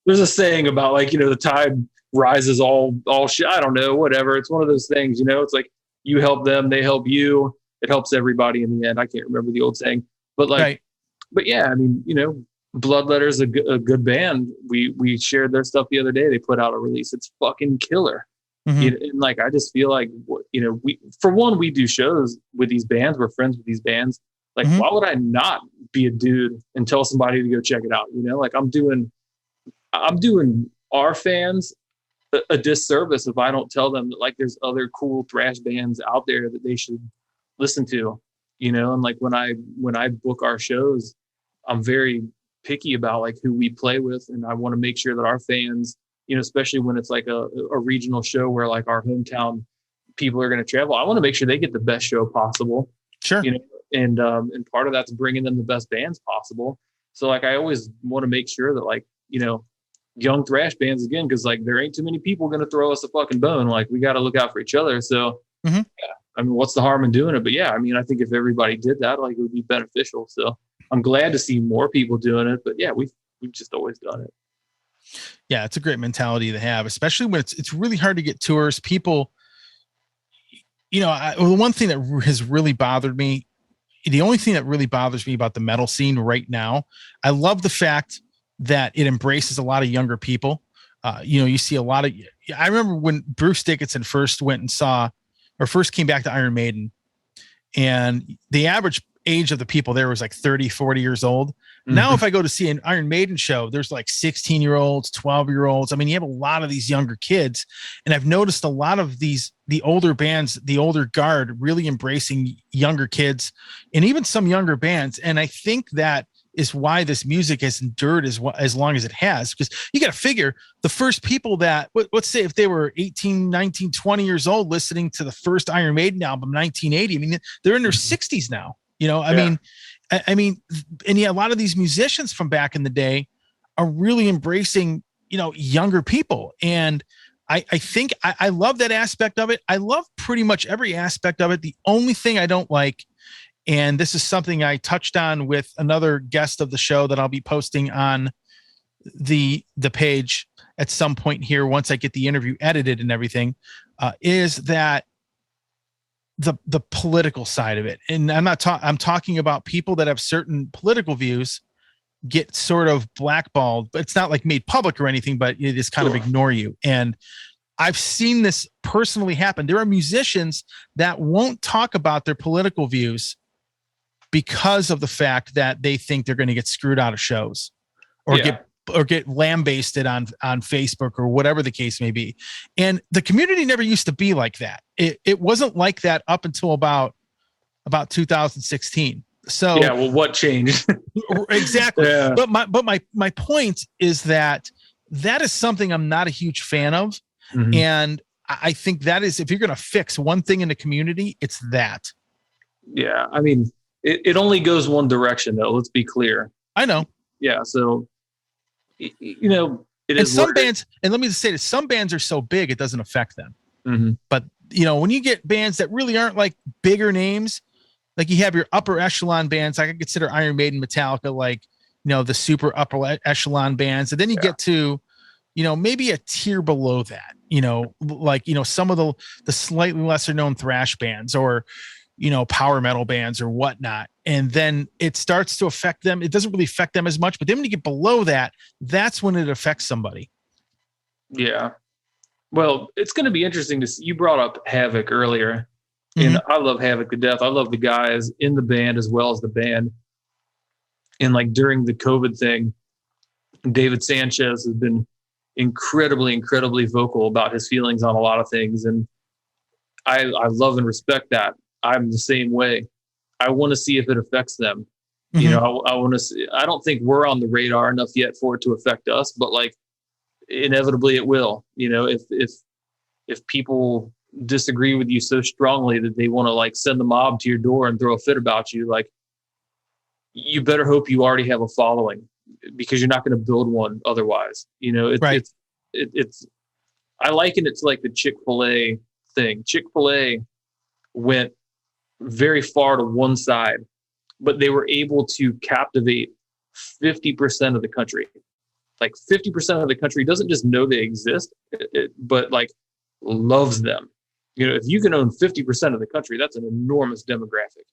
There's a saying about like, the tide rises all shit. I don't know, whatever. It's one of those things, it's like you help them, they help you. It helps everybody in the end. I can't remember the old saying, but like, right. But yeah, I mean, Bloodletter's a good band. We shared their stuff the other day. They put out a release. It's fucking killer. And like, I just feel like, we do shows with these bands. We're friends with these bands. Like, why would I not be a dude and tell somebody to go check it out? Like I'm doing our fans a disservice if I don't tell them that like there's other cool thrash bands out there that they should listen to, and like when I book our shows, I'm very picky about like who we play with. And I want to make sure that our fans, especially when it's like a regional show where like our hometown people are going to travel, I want to make sure they get the best show possible. Sure. And part of that's bringing them the best bands possible. So like, I always want to make sure that like, young thrash bands again, because like there ain't too many people going to throw us a fucking bone. Like we got to look out for each other. So yeah, I mean, what's the harm in doing it? But yeah, I mean, I think if everybody did that, like it would be beneficial. So I'm glad to see more people doing it. But yeah, we've just always done it. Yeah, it's a great mentality to have, especially when it's really hard to get tours. People, the one thing that has really bothered me, the only thing that really bothers me about the metal scene right now, I love the fact that it embraces a lot of younger people. You see a lot of, I remember when Bruce Dickinson first came back to Iron Maiden, and the average age of the people there was like 30, 40 years old. Now, if I go to see an Iron Maiden show, there's like 16-year-olds, 12-year-olds. I mean, you have a lot of these younger kids, and I've noticed a lot of the older bands, the older guard really embracing younger kids and even some younger bands. And I think that is why this music has endured as long as it has, because you got to figure the first people that, let's say if they were 18, 19, 20 years old listening to the first Iron Maiden album, 1980, I mean, they're in their 60s now, I mean, and yeah, a lot of these musicians from back in the day are really embracing, younger people. And I think I love that aspect of it. I love pretty much every aspect of it. The only thing I don't like, and this is something I touched on with another guest of the show that I'll be posting on the page at some point here once I get the interview edited and everything, is that the political side of it. And I'm talking about people that have certain political views get sort of blackballed, but it's not like made public or anything, but it just kind of ignore you. And I've seen this personally happen. There are musicians that won't talk about their political views because of the fact that they think they're going to get screwed out of shows or get lambasted on Facebook or whatever the case may be. And the community never used to be like that. It wasn't like that up until about 2016. So yeah, well, what changed? Exactly. Yeah. But my point is that is something I'm not a huge fan of. And I think that is, if you're going to fix one thing in the community, it's that. Yeah. I mean, it only goes one direction though. Let's be clear. I know. Yeah. So, it and is some bands, and let me just say this, some bands are so big, it doesn't affect them. But when you get bands that really aren't like bigger names, like you have your upper echelon bands, I could consider Iron Maiden, Metallica, like, the super upper echelon bands. And then you get to, maybe a tier below that, like, some of the slightly lesser known thrash bands or, power metal bands or whatnot. And then it starts to affect them. It doesn't really affect them as much, but then when you get below that, that's when it affects somebody. Yeah. Well, it's going to be interesting to see. You brought up Havoc earlier, and I love Havoc to death. I love the guys in the band as well as the band. And like during the COVID thing, David Sanchez has been incredibly vocal about his feelings on a lot of things. And I love and respect that. I'm the same way. I want to see if it affects them. Mhm. You know, I want to see, I don't think we're on the radar enough yet for it to affect us, but like inevitably it will. You know, if people disagree with you so strongly that they want to like send the mob to your door and throw a fit about you, like you better hope you already have a following, because you're not going to build one otherwise. You know, Right. it's I liken it to like the Chick-fil-A thing. Chick-fil-A went very far to one side, but they were able to captivate 50% of the country. Like 50% of the country doesn't just know they exist, but like loves them. You know, if you can own 50% of the country, that's an enormous demographic.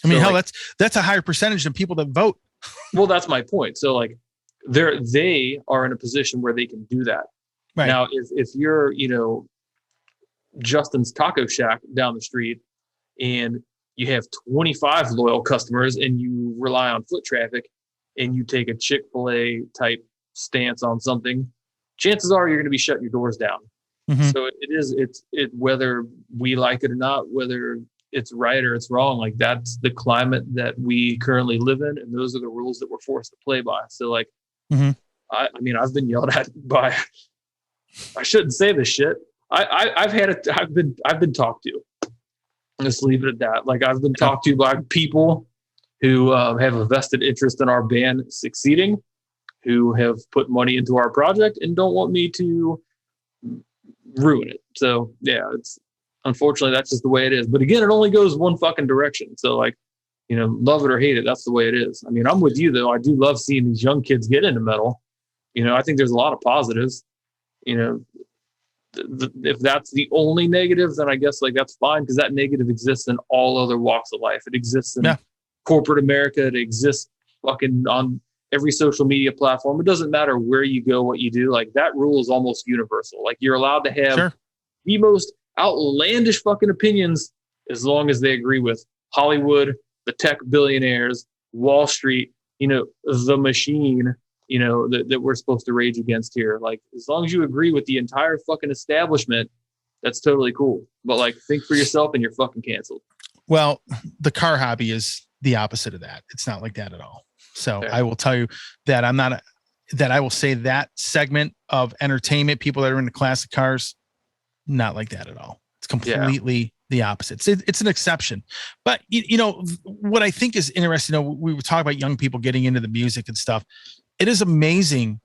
I mean, So, hell, like, that's a higher percentage than people that vote. well, that's my point. So like they are in a position where they can do that. Right. Now, if you're, you know, Justin's Taco Shack down the street and you have 25 loyal customers and you rely on foot traffic and you take a Chick-fil-A type stance on something, chances are you're going to be shutting your doors down. Mhm. So it's whether we like it or not, whether it's right or it's wrong, like that's the climate that we currently live in, and those are the rules that we're forced to play by. So like, Mhm. I mean, I've been yelled at by, I shouldn't say this shit. I've been talked to. Just leave it at that. Like I've been talked to by people who have a vested interest in our band succeeding, who have put money into our project and don't want me to ruin it. So yeah, it's unfortunately that's just the way it is. But again, it only goes one fucking direction. So like, you know, love it or hate it, that's the way it is. I mean, I'm with you though. I do love seeing these young kids get into metal. You know, I think there's a lot of positives. You know, if that's the only negative, then I guess like that's fine, because that negative exists in all other walks of life. It exists in corporate America. It exists fucking on every social media platform. It doesn't matter where you go, what you do. Like that rule is almost universal. Like you're allowed to have the most outlandish fucking opinions as long as they agree with Hollywood, the tech billionaires, Wall Street, you know, the machine, you know, that we're supposed to rage against here. Like as long as you agree with the entire fucking establishment, that's totally cool. But like think for yourself and you're fucking canceled. Well, the car hobby is the opposite of that. It's not like that at all. So I will tell you that I will say that segment of entertainment, people that are into classic cars, not like that at all. It's completely the opposite. It's an exception. But you know, what I think is interesting, you know, we were talking about young people getting into the music and stuff. It is amazing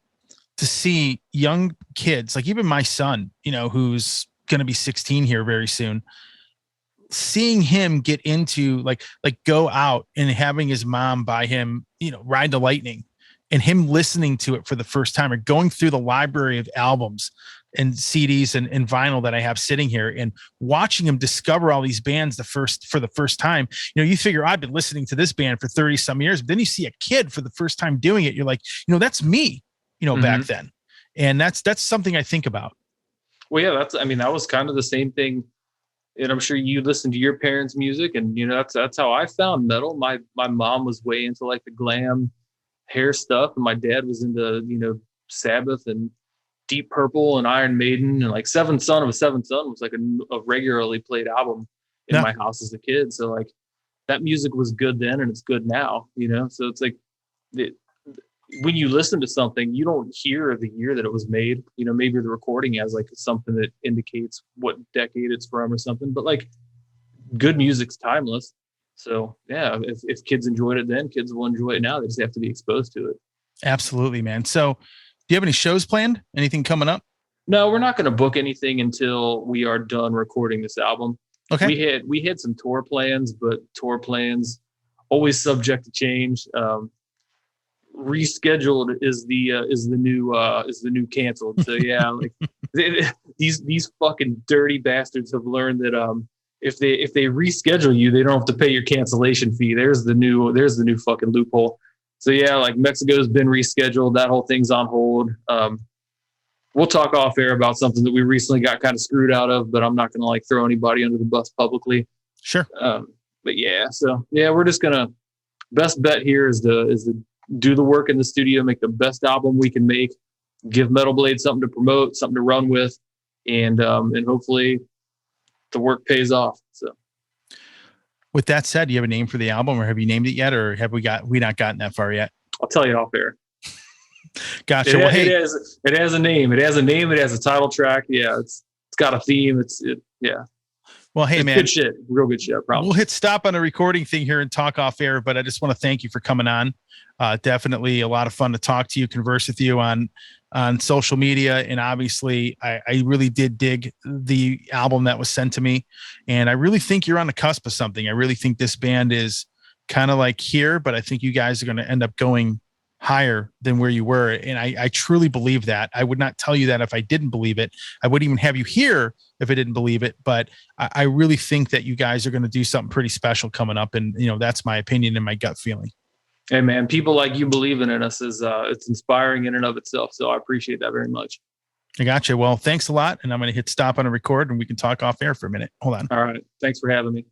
to see young kids, like even my son, you know, who's going to be 16 here very soon, seeing him get into like go out and having his mom buy him, you know, Ride the Lightning, and him listening to it for the first time, or going through the library of albums and CDs and vinyl that I have sitting here, and watching him discover all these bands for the first time. You know, you figure I've been listening to this band for 30 some years, but then you see a kid for the first time doing it. You're like, you know, that's me, you know, back then. And that's something I think about. Well, yeah, I mean, that was kind of the same thing. And I'm sure you listened to your parents' music, and you know that's how I found metal. My mom was way into like the glam hair stuff, and my dad was into, you know, Sabbath and Deep Purple and Iron Maiden, and like Seventh Son of a Seventh Son was like a regularly played album in my house as a kid. So like that music was good then, and it's good now, you know. So it's like when you listen to something, you don't hear the year that it was made. You know, maybe the recording has like something that indicates what decade it's from or something, but like good music's timeless. So yeah, if kids enjoyed it then, kids will enjoy it now. They just have to be exposed to it. Absolutely, man. So do you have any shows planned? Anything coming up? No, we're not going to book anything until we are done recording this album. Okay. We had some tour plans, but tour plans always subject to change. Rescheduled is the new canceled. So yeah, like these fucking dirty bastards have learned that if they reschedule you, they don't have to pay your cancellation fee. There's the new fucking loophole. So yeah, like Mexico's been rescheduled. That whole thing's on hold. We'll talk off air about something that we recently got kind of screwed out of, but I'm not going to like throw anybody under the bus publicly. Sure. But yeah, so yeah, we're just gonna, best bet here is to do the work in the studio, make the best album we can make, give Metal Blade something to promote, something to run with, and hopefully the work pays off. So With that said, do you have a name for the album, or have you named it yet, or have we not gotten that far yet? I'll tell you off air. Gotcha. It has a name. It has a name. It has a title track. Yeah, it's got a theme. Yeah. Well, hey, it's man, good shit. Real good shit. I promise. We'll hit stop on a recording thing here and talk off air, but I just want to thank you for coming on. Definitely a lot of fun to talk to you, converse with you on social media. And obviously I really did dig the album that was sent to me. And I really think you're on the cusp of something. I really think this band is kind of like here, but I think you guys are going to end up going higher than where you were. And I truly believe that. I would not tell you that if I didn't believe it. I wouldn't even have you here if I didn't believe it. But I really think that you guys are going to do something pretty special coming up. And, that's my opinion and my gut feeling. Hey, man, people like you believing in us is it's inspiring in and of itself. So I appreciate that very much. I gotcha. Well, thanks a lot. And I'm going to hit stop on a record and we can talk off air for a minute. Hold on. All right. Thanks for having me.